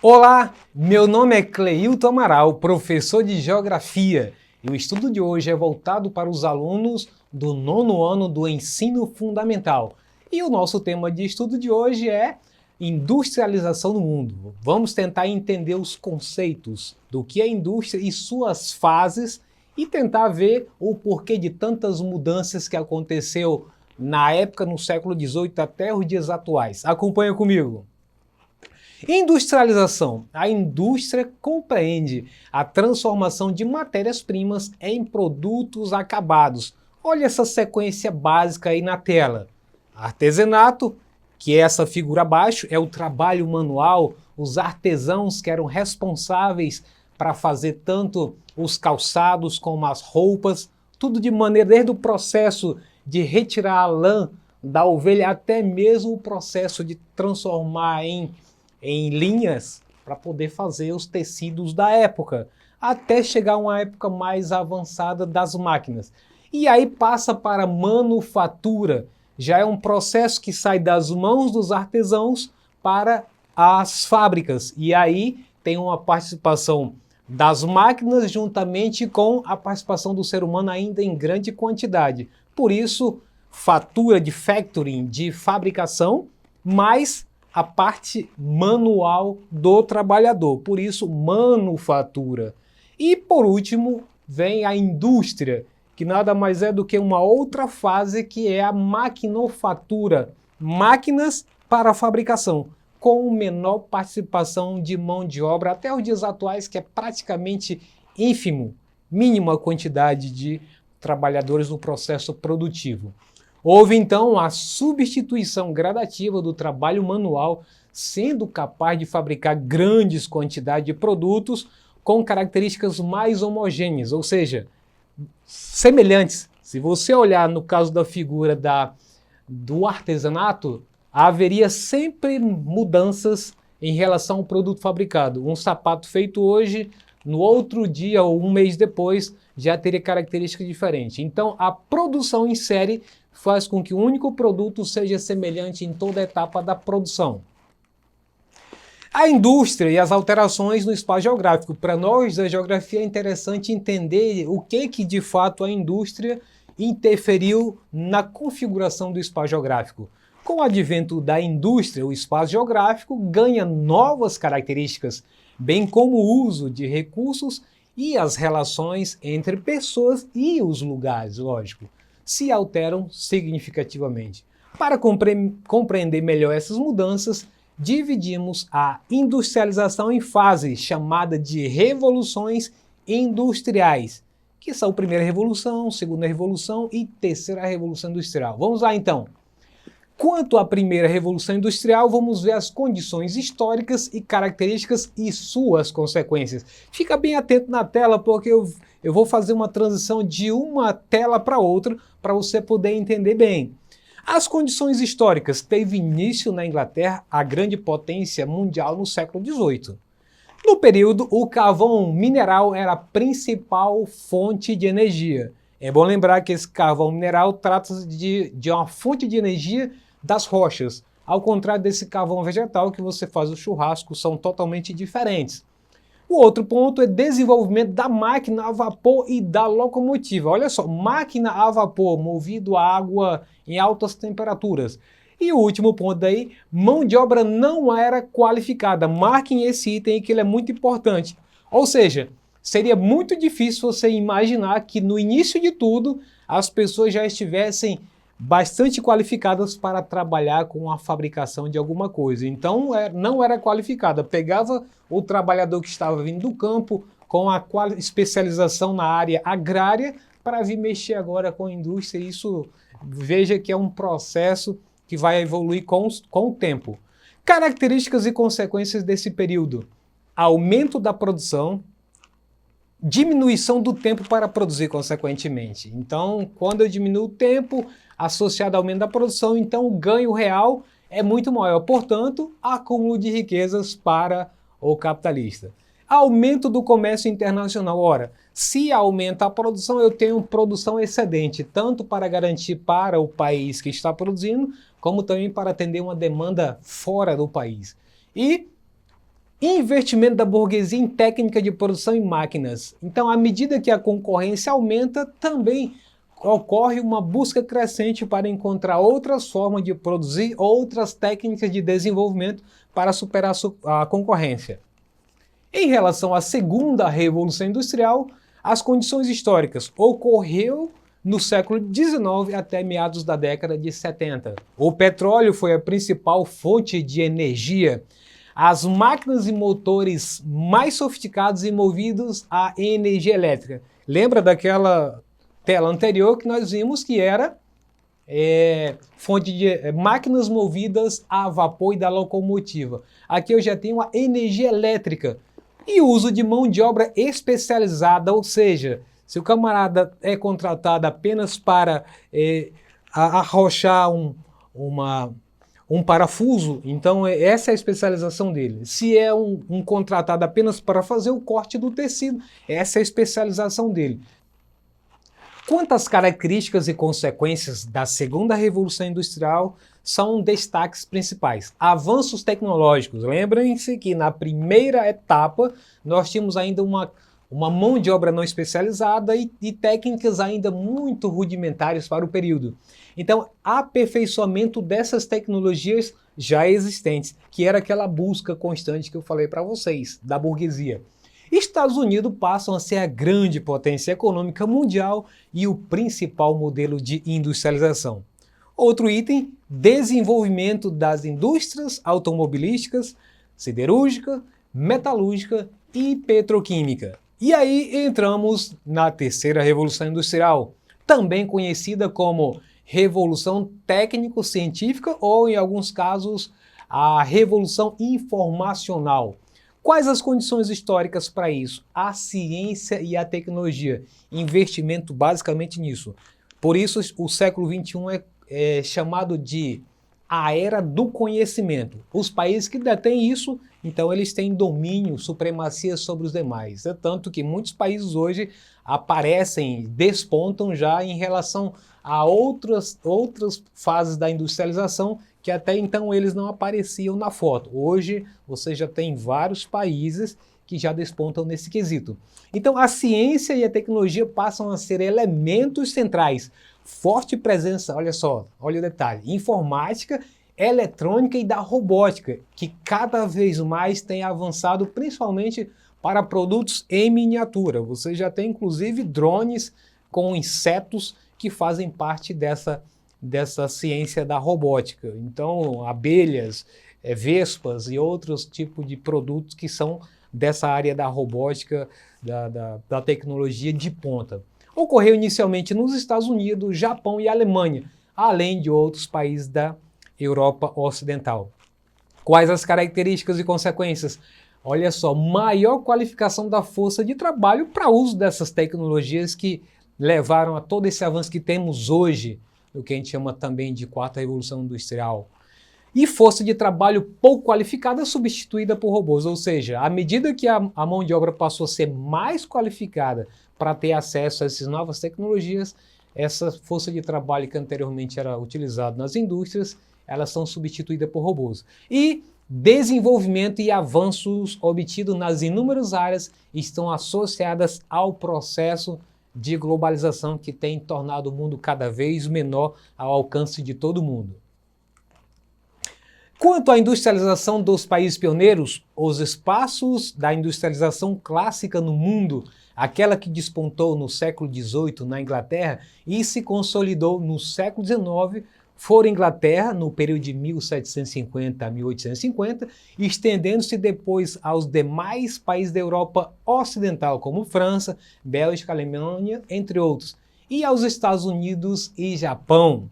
Olá, meu nome é Cleilton Amaral, professor de Geografia, e o estudo de hoje é voltado para os alunos do 9º ano do ensino fundamental. E o nosso tema de estudo de hoje é industrialização no mundo. Vamos tentar entender os conceitos do que é indústria e suas fases e tentar ver o porquê de tantas mudanças que aconteceu na época, no século XVIII até os dias atuais. Acompanha comigo. Industrialização. A indústria compreende a transformação de matérias-primas em produtos acabados. Olha essa sequência básica aí na tela. Artesanato, que é essa figura abaixo, é o trabalho manual, os artesãos que eram responsáveis para fazer tanto os calçados como as roupas, tudo de maneira, desde o processo de retirar a lã da ovelha até mesmo o processo de transformar em linhas para poder fazer os tecidos da época, até chegar a uma época mais avançada das máquinas. E aí passa para a manufatura, já é um processo que sai das mãos dos artesãos para as fábricas, e aí tem uma participação das máquinas juntamente com a participação do ser humano ainda em grande quantidade. Por isso, fatura de factoring, de fabricação, mais a parte manual do trabalhador, por isso manufatura. E por último vem a indústria, que nada mais é do que uma outra fase que é a maquinofatura, máquinas para a fabricação, com menor participação de mão de obra até os dias atuais, que é praticamente ínfimo, mínima quantidade de trabalhadores no processo produtivo. Houve então a substituição gradativa do trabalho manual, sendo capaz de fabricar grandes quantidades de produtos com características mais homogêneas, ou seja, semelhantes. Se você olhar no caso da figura do artesanato, haveria sempre mudanças em relação ao produto fabricado. Um sapato feito hoje, no outro dia ou um mês depois, já teria características diferentes. Então, a produção em série faz com que o único produto seja semelhante em toda a etapa da produção. A indústria e as alterações no espaço geográfico. Para nós da geografia é interessante entender o que de fato a indústria interferiu na configuração do espaço geográfico. Com o advento da indústria, o espaço geográfico ganha novas características, bem como o uso de recursos e as relações entre pessoas e os lugares, lógico, se alteram significativamente. Para compreender melhor essas mudanças, dividimos a industrialização em fases, chamada de revoluções industriais, que são a primeira revolução, segunda revolução e terceira revolução industrial. Vamos lá então. Quanto à primeira revolução industrial, vamos ver as condições históricas e características e suas consequências. Fica bem atento na tela, porque eu vou fazer uma transição de uma tela para outra, para você poder entender bem. As condições históricas teve início na Inglaterra, a grande potência mundial no século XVIII. No período, o carvão mineral era a principal fonte de energia. É bom lembrar que esse carvão mineral trata-se de uma fonte de energia das rochas, ao contrário desse carvão vegetal que você faz o churrasco, são totalmente diferentes. O outro ponto é desenvolvimento da máquina a vapor e da locomotiva. Olha só, máquina a vapor, movido a água em altas temperaturas. E o último ponto daí, mão de obra não era qualificada. Marquem esse item que ele é muito importante. Ou seja, seria muito difícil você imaginar que no início de tudo as pessoas já estivessem bastante qualificadas para trabalhar com a fabricação de alguma coisa. Então não era qualificada. Pegava o trabalhador que estava vindo do campo com a especialização na área agrária para vir mexer agora com a indústria. Isso, veja que é um processo que vai evoluir com o tempo. Características e consequências desse período. Aumento da produção, diminuição do tempo para produzir, consequentemente. Então, quando eu diminuo o tempo associado ao aumento da produção, então o ganho real é muito maior. Portanto, acúmulo de riquezas para o capitalista. Aumento do comércio internacional. Ora, se aumenta a produção, eu tenho produção excedente, tanto para garantir para o país que está produzindo, como também para atender uma demanda fora do país. E Investimento da burguesia em técnica de produção e máquinas. Então, à medida que a concorrência aumenta, também ocorre uma busca crescente para encontrar outras formas de produzir, outras técnicas de desenvolvimento para superar a concorrência. Em relação à segunda Revolução Industrial, as condições históricas ocorreu no século XIX até meados da década de 70. O petróleo foi a principal fonte de energia. As máquinas e motores mais sofisticados e movidos a energia elétrica. Lembra daquela tela anterior que nós vimos que era fonte de máquinas movidas a vapor e da locomotiva. Aqui eu já tenho a energia elétrica e o uso de mão de obra especializada, ou seja, se o camarada é contratado apenas para arrochar um parafuso, então essa é a especialização dele. Se é um contratado apenas para fazer o corte do tecido, essa é a especialização dele. Quanto às características e consequências da segunda Revolução Industrial, são destaques principais. Avanços tecnológicos. Lembrem-se que na primeira etapa nós tínhamos ainda uma mão de obra não especializada e técnicas ainda muito rudimentares para o período. Então, aperfeiçoamento dessas tecnologias já existentes, que era aquela busca constante que eu falei para vocês, da burguesia. Estados Unidos passam a ser a grande potência econômica mundial e o principal modelo de industrialização. Outro item, desenvolvimento das indústrias automobilísticas, siderúrgica, metalúrgica e petroquímica. E aí entramos na terceira Revolução Industrial, também conhecida como Revolução Técnico-Científica ou, em alguns casos, a Revolução Informacional. Quais as condições históricas para isso? A ciência e a tecnologia. Investimento basicamente nisso. Por isso o século XXI é chamado de a era do conhecimento. Os países que detêm isso, então eles têm domínio, supremacia sobre os demais. É tanto que muitos países hoje aparecem, despontam já em relação a outras fases da industrialização que até então eles não apareciam na foto. Hoje você já tem vários países que já despontam nesse quesito. Então a ciência e a tecnologia passam a ser elementos centrais. Forte presença, olha só, olha o detalhe, informática, eletrônica e da robótica, que cada vez mais tem avançado principalmente para produtos em miniatura. Você já tem inclusive drones com insetos que fazem parte dessa ciência da robótica. Então, abelhas, vespas e outros tipos de produtos que são dessa área da robótica, da tecnologia de ponta. Ocorreu inicialmente nos Estados Unidos, Japão e Alemanha, além de outros países da Europa Ocidental. Quais as características e consequências? Olha só, maior qualificação da força de trabalho para uso dessas tecnologias que levaram a todo esse avanço que temos hoje, o que a gente chama também de quarta revolução industrial. E força de trabalho pouco qualificada substituída por robôs, ou seja, à medida que a mão de obra passou a ser mais qualificada para ter acesso a essas novas tecnologias, essa força de trabalho que anteriormente era utilizada nas indústrias, elas são substituídas por robôs. E desenvolvimento e avanços obtidos nas inúmeras áreas estão associadas ao processo de globalização que tem tornado o mundo cada vez menor ao alcance de todo mundo. Quanto à industrialização dos países pioneiros, os espaços da industrialização clássica no mundo, aquela que despontou no século XVIII na Inglaterra e se consolidou no século XIX, foram Inglaterra no período de 1750 a 1850, estendendo-se depois aos demais países da Europa Ocidental, como França, Bélgica, Alemanha, entre outros, e aos Estados Unidos e Japão.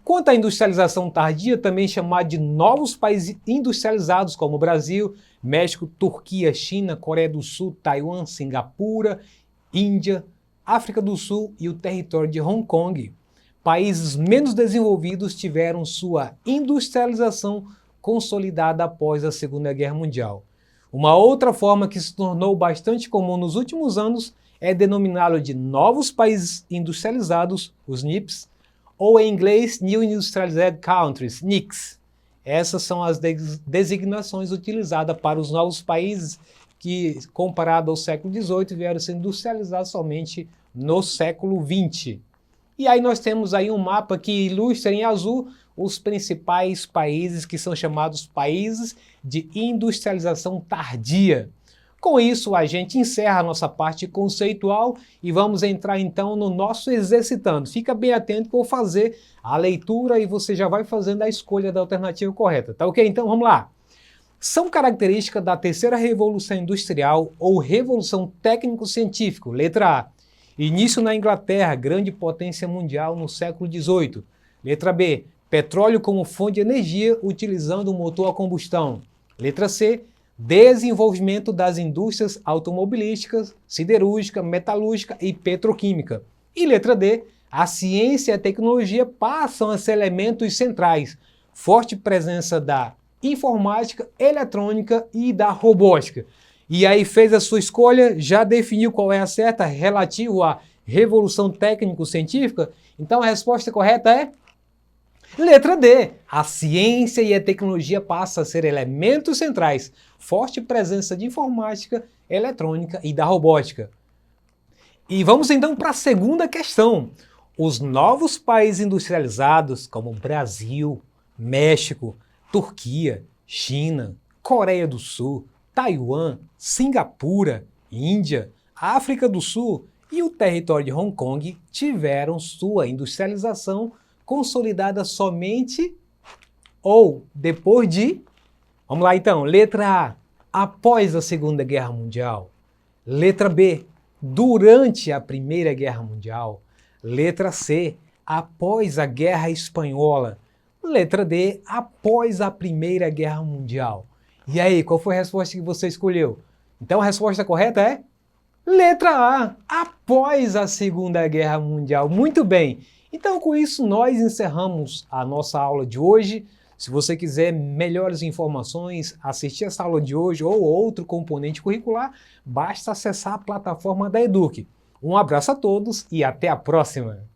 Quanto à industrialização tardia, também chamada de novos países industrializados, como Brasil, México, Turquia, China, Coreia do Sul, Taiwan, Singapura, Índia, África do Sul e o território de Hong Kong. Países menos desenvolvidos tiveram sua industrialização consolidada após a Segunda Guerra Mundial. Uma outra forma que se tornou bastante comum nos últimos anos é denominá-lo de novos países industrializados, os NIPs, ou em inglês New Industrialized Countries, NICs. Essas são as designações utilizadas para os novos países que, comparado ao século XVIII, vieram se industrializar somente no século XX. E aí nós temos aí um mapa que ilustra em azul os principais países que são chamados países de industrialização tardia. Com isso, a gente encerra a nossa parte conceitual e vamos entrar então no nosso exercitando. Fica bem atento que eu vou fazer a leitura e você já vai fazendo a escolha da alternativa correta, tá ok? Então vamos lá. São características da terceira revolução industrial ou revolução técnico-científica, letra A. Início na Inglaterra, grande potência mundial no século XVIII. Letra B. Petróleo como fonte de energia utilizando o motor a combustão. Letra C. Desenvolvimento das indústrias automobilísticas, siderúrgica, metalúrgica e petroquímica. E letra D. A ciência e a tecnologia passam a ser elementos centrais. Forte presença da informática, eletrônica e da robótica. E aí fez a sua escolha, já definiu qual é a certa relativo à revolução técnico-científica? Então a resposta correta é letra D. A ciência e a tecnologia passam a ser elementos centrais. Forte presença de informática, eletrônica e da robótica. E vamos então para a segunda questão. Os novos países industrializados, como Brasil, México, Turquia, China, Coreia do Sul, Taiwan, Singapura, Índia, África do Sul e o território de Hong Kong tiveram sua industrialização consolidada somente ou depois de... Vamos lá então, letra A, após a Segunda Guerra Mundial. Letra B, durante a Primeira Guerra Mundial. Letra C, após a Guerra Espanhola. Letra D, após a Primeira Guerra Mundial. E aí, qual foi a resposta que você escolheu? Então a resposta correta é letra A, após a Segunda Guerra Mundial. Muito bem. Então com isso nós encerramos a nossa aula de hoje. Se você quiser melhores informações, assistir essa aula de hoje ou outro componente curricular, basta acessar a plataforma da Eduque. Um abraço a todos e até a próxima!